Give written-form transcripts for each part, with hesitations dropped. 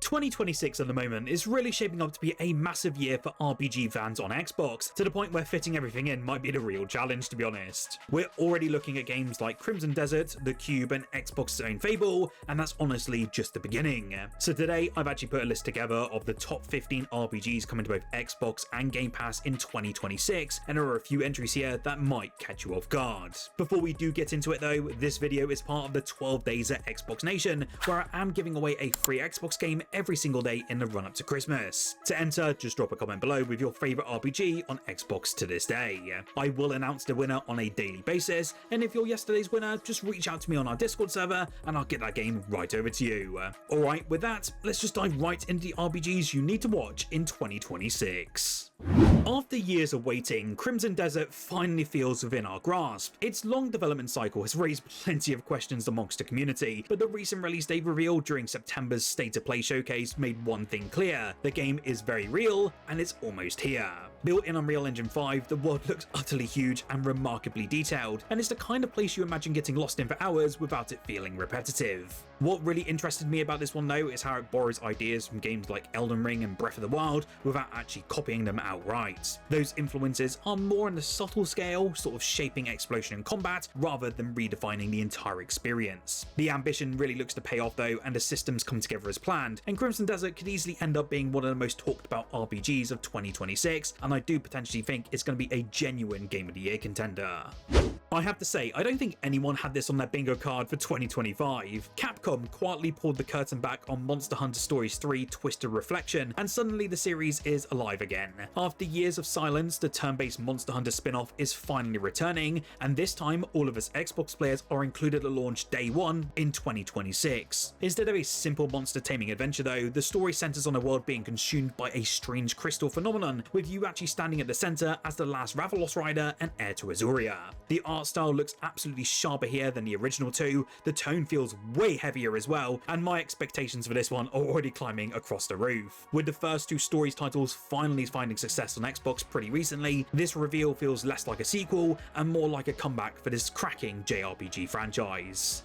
2026 at the moment is really shaping up to be a massive year for RPG fans on Xbox, to the point where fitting everything in might be the real challenge, to be honest. We're already looking at games like Crimson Desert, The Cube, and Xbox's own Fable, and that's honestly just the beginning. So today I've actually put a list together of the top 15 RPGs coming to both Xbox and Game Pass in 2026, and there are a few entries here that might catch you off guard. Before we do get into it though, this video is part of the 12 days at Xbox Nation, where I am giving away a free Xbox game every single day in the run up to Christmas. To enter, just drop a comment below with your favourite RPG on Xbox to this day. I will announce the winner on a daily basis, and if you're yesterday's winner, just reach out to me on our Discord server and I'll get that game right over to you. Alright, with that, let's just dive right into the RPGs you need to watch in 2026. After years of waiting, Crimson Desert finally feels within our grasp. Its long development cycle has raised plenty of questions amongst the community, but the recent release date reveal during September's State of Play showcase made one thing clear: the game is very real, and it's almost here. Built in Unreal Engine 5, the world looks utterly huge and remarkably detailed, and it's the kind of place you imagine getting lost in for hours without it feeling repetitive. What really interested me about this one though is how it borrows ideas from games like Elden Ring and Breath of the Wild without actually copying them outright. Those influences are more on the subtle scale, sort of shaping exploration and combat rather than redefining the entire experience. The ambition really looks to pay off though, and the systems come together as planned, and Crimson Desert could easily end up being one of the most talked about RPGs of 2026, and I do potentially think it's going to be a genuine Game of the Year contender. I have to say, I don't think anyone had this on their bingo card for 2025. Capcom quietly pulled the curtain back on Monster Hunter Stories 3 Twisted Reflection, and suddenly the series is alive again. After years of silence, the turn-based Monster Hunter spin-off is finally returning, and this time all of us Xbox players are included at launch day one in 2026. Instead of a simple monster taming adventure though, the story centers on a world being consumed by a strange crystal phenomenon, with you actually standing at the center as the last Ravalos rider and heir to Azuria. The art style looks absolutely sharper here than the original two, the tone feels way heavier as well, and my expectations for this one are already climbing across the roof. With the first two stories titles finally finding success on Xbox pretty recently, this reveal feels less like a sequel and more like a comeback for this cracking JRPG franchise.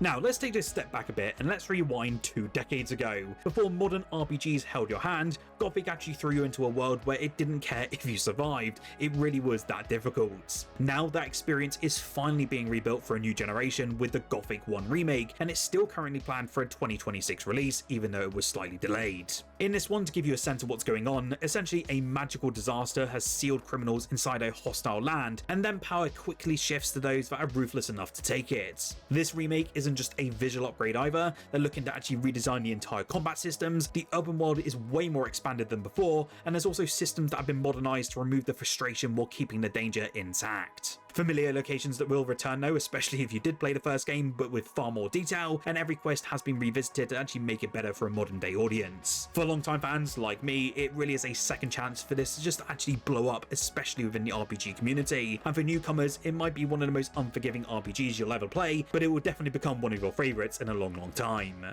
Now let's take this step back a bit and let's rewind 2 decades ago. Before modern RPGs held your hand, Gothic actually threw you into a world where it didn't care if you survived, it really was that difficult. Now that experience is finally being rebuilt for a new generation with the Gothic 1 remake, and it's still currently planned for a 2026 release even though it was slightly delayed. In this one, to give you a sense of what's going on, essentially a magical disaster has sealed criminals inside a hostile land, and then power quickly shifts to those that are ruthless enough to take it. This remake isn't just a visual upgrade either, they're looking to actually redesign the entire combat systems, the open world is way more expanded than before, and there's also systems that have been modernized to remove the frustration while keeping the danger intact. Familiar locations that will return though, especially if you did play the first game, but with far more detail, and every quest has been revisited to actually make it better for a modern day audience. For longtime fans like me, it really is a second chance for this to just actually blow up, especially within the RPG community, and for newcomers it might be one of the most unforgiving RPGs you'll ever play, but it will definitely become one of your favourites in a long time.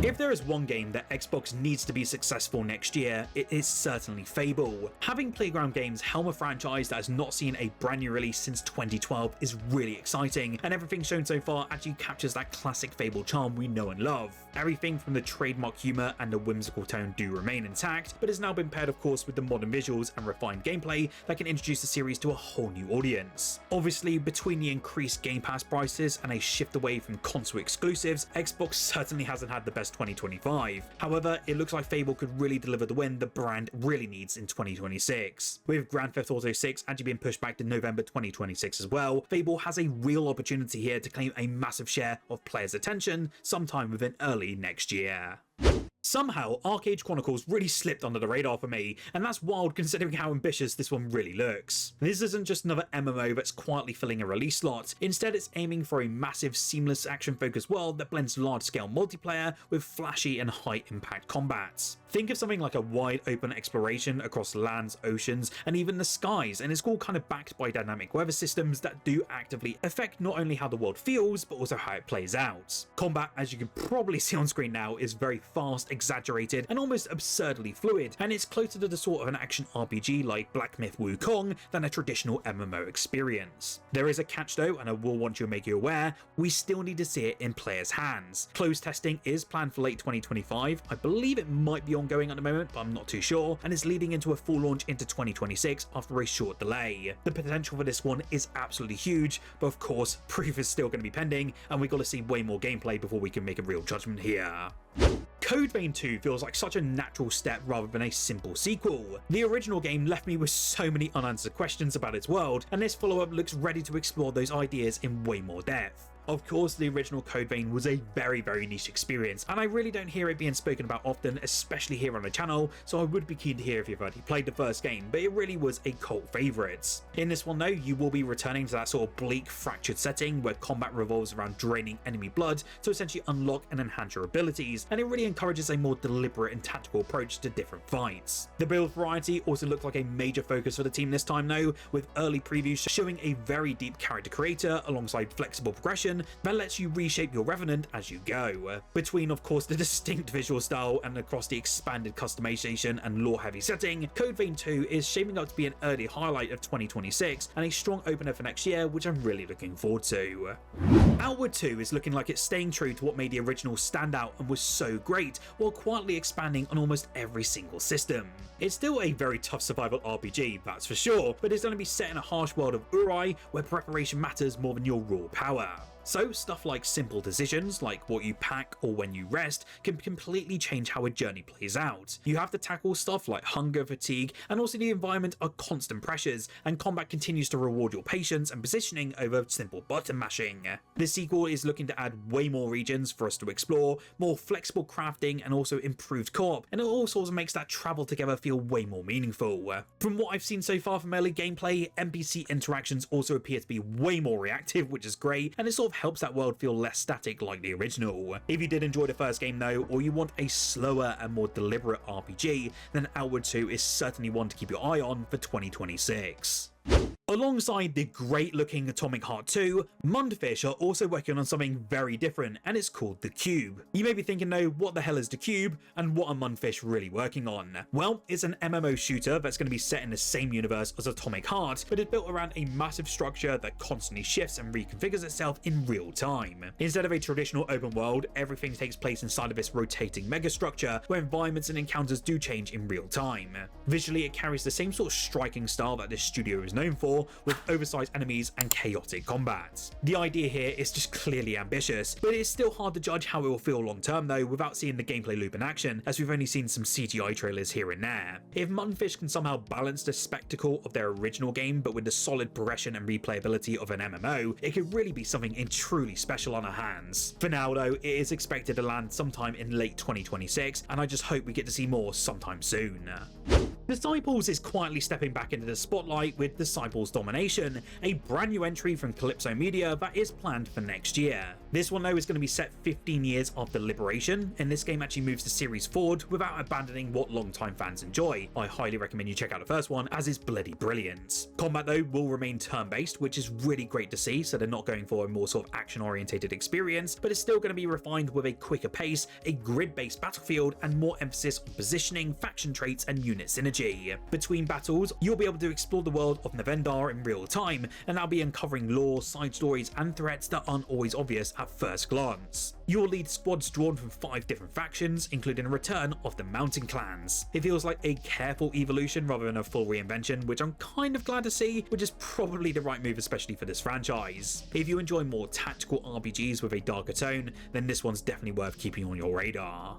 If there is one game that Xbox needs to be successful next year, it is certainly Fable. Having Playground Games helm a franchise that has not seen a brand new release since 2012 is really exciting, and everything shown so far actually captures that classic Fable charm we know and love. Everything from the trademark humour and the whimsical tone do remain intact, but has now been paired of course with the modern visuals and refined gameplay that can introduce the series to a whole new audience. Obviously, between the increased Game Pass prices and a shift away from console exclusives, Xbox certainly hasn't had the best 2025. However, it looks like Fable could really deliver the win the brand really needs in 2026. With Grand Theft Auto 6 actually being pushed back to November 2026 as well, Fable has a real opportunity here to claim a massive share of players' attention sometime within early next year. Somehow, ArcheAge Chronicles really slipped under the radar for me, and that's wild considering how ambitious this one really looks. This isn't just another MMO that's quietly filling a release slot, instead it's aiming for a massive, seamless, action-focused world that blends large-scale multiplayer with flashy and high-impact combats. Think of something like a wide open exploration across lands, oceans, and even the skies, and it's all kind of backed by dynamic weather systems that do actively affect not only how the world feels, but also how it plays out. Combat, as you can probably see on screen now, is very fast, exaggerated and almost absurdly fluid, and it's closer to the sort of an action RPG like Black Myth Wukong than a traditional MMO experience. There is a catch though, and I will want to make you aware, we still need to see it in players' hands. Closed testing is planned for late 2025, I believe it might be ongoing at the moment, but I'm not too sure, and it's leading into a full launch into 2026 after a short delay. The potential for this one is absolutely huge, but of course, proof is still going to be pending, and we've got to see way more gameplay before we can make a real judgment here. Code Vein 2 feels like such a natural step rather than a simple sequel. The original game left me with so many unanswered questions about its world, and this follow-up looks ready to explore those ideas in way more depth. Of course, the original Code Vein was a very niche experience, and I really don't hear it being spoken about often, especially here on the channel, so I would be keen to hear if you've already played the first game, but it really was a cult favourite. In this one though, you will be returning to that sort of bleak, fractured setting where combat revolves around draining enemy blood to essentially unlock and enhance your abilities, and it really encourages a more deliberate and tactical approach to different fights. The build variety also looks like a major focus for the team this time though, with early previews showing a very deep character creator alongside flexible progression that lets you reshape your Revenant as you go. Between of course the distinct visual style and across the expanded customization and lore heavy setting, Code Vein 2 is shaping up to be an early highlight of 2026 and a strong opener for next year, which I'm really looking forward to. Outward 2 is looking like it's staying true to what made the original stand out and was so great, while quietly expanding on almost every single system. It's still a very tough survival RPG, that's for sure, but it's going to be set in a harsh world of Uri where preparation matters more than your raw power. So stuff like simple decisions, like what you pack or when you rest, can completely change how a journey plays out. You have to tackle stuff like hunger, fatigue, and also the environment are constant pressures, and combat continues to reward your patience and positioning over simple button mashing. The sequel is looking to add way more regions for us to explore, more flexible crafting, and also improved co-op, and it also makes that travel together feel way more meaningful. From what I've seen so far from early gameplay, NPC interactions also appear to be way more reactive, which is great, and it sort of helps that world feel less static like the original. If you did enjoy the first game though, or you want a slower and more deliberate RPG, then Outward 2 is certainly one to keep your eye on for 2026. Alongside the great looking Atomic Heart 2, Mundfish are also working on something very different, and it's called the Cube. You may be thinking though, what the hell is the Cube, and what are Mundfish really working on? Well, it's an MMO shooter that's going to be set in the same universe as Atomic Heart, but it's built around a massive structure that constantly shifts and reconfigures itself in real time. Instead of a traditional open world, everything takes place inside of this rotating megastructure, where environments and encounters do change in real time. Visually, it carries the same sort of striking style that this studio is known for, with oversized enemies and chaotic combat. The idea here is just clearly ambitious, but it's still hard to judge how it will feel long term though without seeing the gameplay loop in action, as we've only seen some CGI trailers here and there. If Mundfish can somehow balance the spectacle of their original game but with the solid progression and replayability of an MMO, it could really be something truly special on our hands. For now though, it is expected to land sometime in late 2026, and I just hope we get to see more sometime soon. Disciples is quietly stepping back into the spotlight with Disciples Domination, a brand new entry from Calypso Media that is planned for next year. This one though is going to be set 15 years after Liberation, and this game actually moves the series forward without abandoning what longtime fans enjoy. I highly recommend you check out the first one, as is bloody brilliant. Combat though will remain turn-based, which is really great to see, so they're not going for a more sort of action-orientated experience, but it's still going to be refined with a quicker pace, a grid-based battlefield, and more emphasis on positioning, faction traits, and unit synergy. Between battles, you'll be able to explore the world of Navendar in real time, and that'll be uncovering lore, side stories, and threats that aren't always obvious at first glance. You'll lead squads drawn from 5 different factions, including a return of the Mountain Clans. It feels like a careful evolution rather than a full reinvention, which I'm kind of glad to see, which is probably the right move especially for this franchise. If you enjoy more tactical RPGs with a darker tone, then this one's definitely worth keeping on your radar.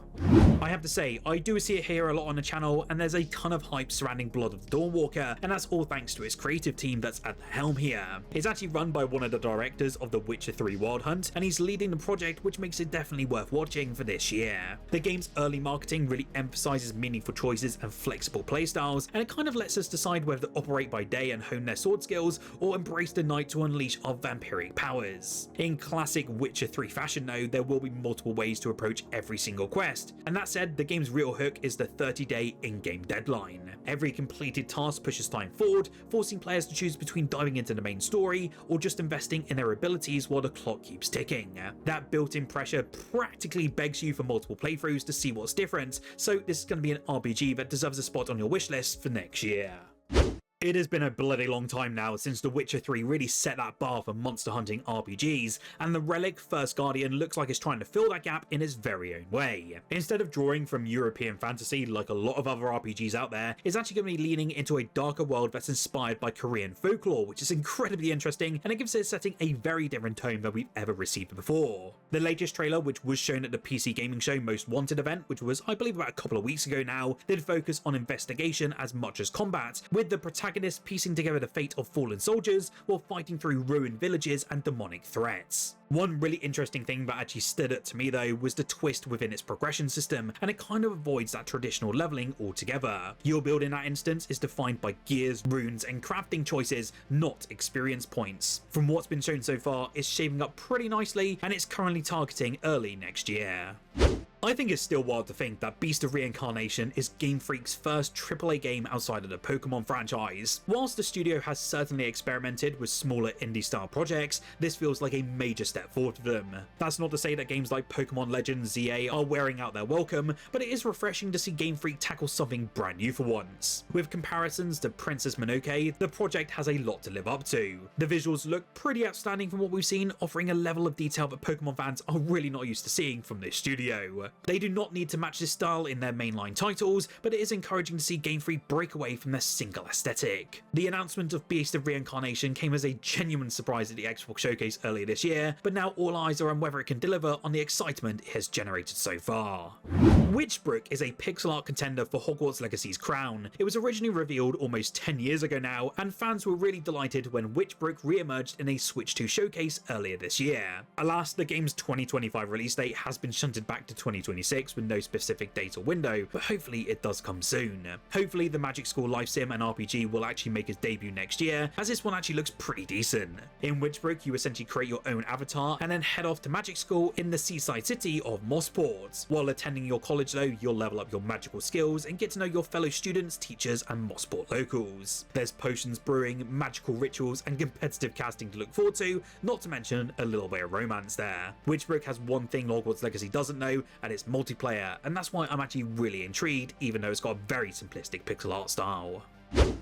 I have to say, I do see it here a lot on the channel, and there's a ton of hype surrounding Blood of Dawnwalker, and that's all thanks to its creative team that's at the helm here. It's actually run by one of the directors of The Witcher 3 Wild Hunt, and he's leading the project, which makes it definitely worth watching for this year. The game's early marketing really emphasizes meaningful choices and flexible playstyles, and it kind of lets us decide whether to operate by day and hone their sword skills, or embrace the night to unleash our vampiric powers. In classic Witcher 3 fashion though, there will be multiple ways to approach every single quest, and that said, the game's real hook is the 30-day in-game deadline. Every completed task pushes time forward, forcing players to choose between diving into the main story or just investing in their abilities while the clock keeps ticking. That built-in pressure pressure practically begs you for multiple playthroughs to see what's different, so this is going to be an RPG that deserves a spot on your wishlist for next year. It has been a bloody long time now since The Witcher 3 really set that bar for monster hunting RPGs, and the Relic First Guardian looks like it's trying to fill that gap in its very own way. Instead of drawing from European fantasy like a lot of other RPGs out there, it's actually going to be leaning into a darker world that's inspired by Korean folklore, which is incredibly interesting, and it gives its setting a very different tone than we've ever received before. The latest trailer, which was shown at the PC Gaming Show Most Wanted event, which was I believe about a couple of weeks ago now, did focus on investigation as much as combat, with the protagonist piecing together the fate of fallen soldiers while fighting through ruined villages and demonic threats. One really interesting thing that actually stood out to me though was the twist within its progression system, and it kind of avoids that traditional leveling altogether. Your build in that instance is defined by gears, runes and crafting choices, not experience points. From what's been shown so far, it's shaping up pretty nicely, and it's currently targeting early next year. I think it's still wild to think that Beast of Reincarnation is Game Freak's first AAA game outside of the Pokemon franchise. Whilst the studio has certainly experimented with smaller indie-style projects, this feels like a major step forward for them. That's not to say that games like Pokemon Legends ZA are wearing out their welcome, but it is refreshing to see Game Freak tackle something brand new for once. With comparisons to Princess Mononoke, the project has a lot to live up to. The visuals look pretty outstanding from what we've seen, offering a level of detail that Pokemon fans are really not used to seeing from this studio. They do not need to match this style in their mainline titles, but it is encouraging to see Game Freak break away from their single aesthetic. The announcement of Beast of Reincarnation came as a genuine surprise at the Xbox showcase earlier this year, but now all eyes are on whether it can deliver on the excitement it has generated so far. Witchbrook is a pixel art contender for Hogwarts Legacy's crown. It was originally revealed almost 10 years ago now, and fans were really delighted when Witchbrook re-emerged in a Switch 2 showcase earlier this year. Alas, the game's 2025 release date has been shunted back to 2026 with no specific date or window, but hopefully it does come soon. Hopefully the Magic School Life Sim and RPG will actually make its debut next year, as this one actually looks pretty decent. In Witchbrook, you essentially create your own avatar and then head off to Magic School in the seaside city of Mossport. While attending your college though, you'll level up your magical skills and get to know your fellow students, teachers and Mossport locals. There's potions brewing, magical rituals and competitive casting to look forward to, not to mention a little bit of romance there. Witchbrook has one thing Hogwarts Legacy doesn't know, and it's multiplayer, and that's why I'm actually really intrigued, even though it's got a very simplistic pixel art style.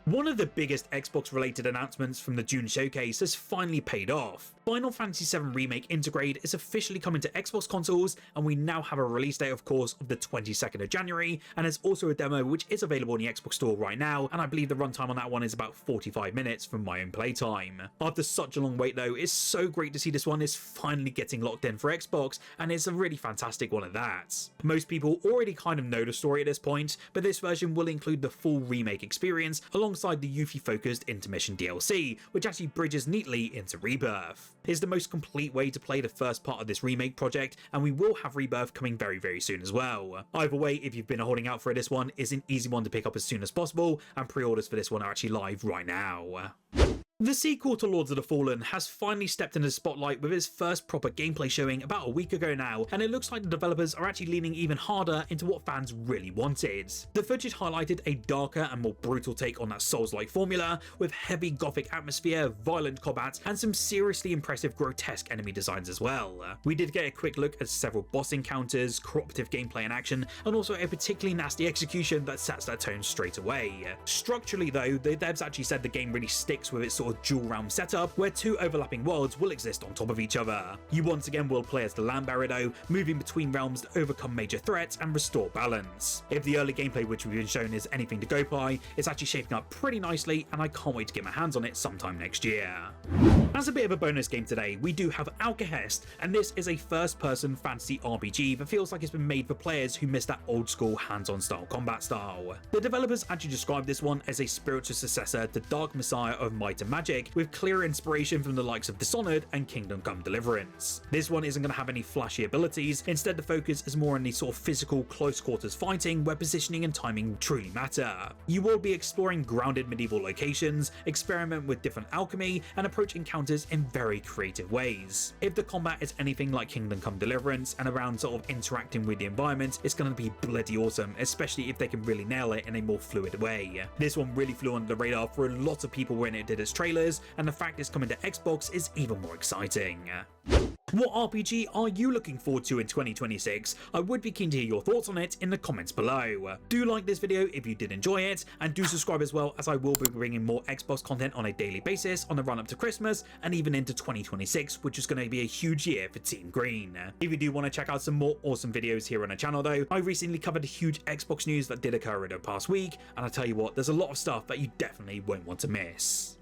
One of the biggest Xbox related announcements from the June showcase has finally paid off. Final Fantasy VII Remake Integrate is officially coming to Xbox consoles, and we now have a release date of course of the 22nd of January, and there's also a demo which is available in the Xbox store right now, and I believe the runtime on that one is about 45 minutes from my own playtime. After such a long wait though, it's so great to see this one is finally getting locked in for Xbox, and it's a really fantastic one at that. Most people already kind of know the story at this point, but this version will include the full remake experience alongside the Yuffie focused intermission DLC, which actually bridges neatly into Rebirth. It's the most complete way to play the first part of this remake project, and we will have Rebirth coming very soon as well. Either way, if you've been holding out for this one, it's an easy one to pick up as soon as possible, and pre-orders for this one are actually live right now. The sequel to Lords of the Fallen has finally stepped into the spotlight with its first proper gameplay showing about a week ago now, and it looks like the developers are actually leaning even harder into what fans really wanted. The footage highlighted a darker and more brutal take on that Souls-like formula, with heavy Gothic atmosphere, violent combat, and some seriously impressive grotesque enemy designs as well. We did get a quick look at several boss encounters, cooperative gameplay in action, and also a particularly nasty execution that sets that tone straight away. Structurally though, the devs actually said the game really sticks with its sort of dual realm setup, where two overlapping worlds will exist on top of each other. You once again will play as the Land Barrier, moving between realms to overcome major threats and restore balance. If the early gameplay which we've been shown is anything to go by, it's actually shaping up pretty nicely, and I can't wait to get my hands on it sometime next year. As a bit of a bonus game today, we do have Alcahest, and this is a first-person fantasy RPG that feels like it's been made for players who miss that old-school hands-on style combat style. The developers actually described this one as a spiritual successor to Dark Messiah of Might and Magic, with clear inspiration from the likes of Dishonored and Kingdom Come Deliverance. This one isn't going to have any flashy abilities, instead the focus is more on the sort of physical close quarters fighting where positioning and timing truly matter. You will be exploring grounded medieval locations, experiment with different alchemy, and approach encounters in very creative ways. If the combat is anything like Kingdom Come Deliverance and around sort of interacting with the environment, it's going to be bloody awesome, especially if they can really nail it in a more fluid way. This one really flew under the radar for a lot of people when it did its trailers, and the fact it's coming to Xbox is even more exciting. What RPG are you looking forward to in 2026? I would be keen to hear your thoughts on it in the comments below. Do like this video if you did enjoy it, and do subscribe as well, as I will be bringing more Xbox content on a daily basis on the run up to Christmas and even into 2026, which is going to be a huge year for Team Green. If you do want to check out some more awesome videos here on the channel though, I recently covered huge Xbox news that did occur in the past week, and I tell you what, there's a lot of stuff that you definitely won't want to miss.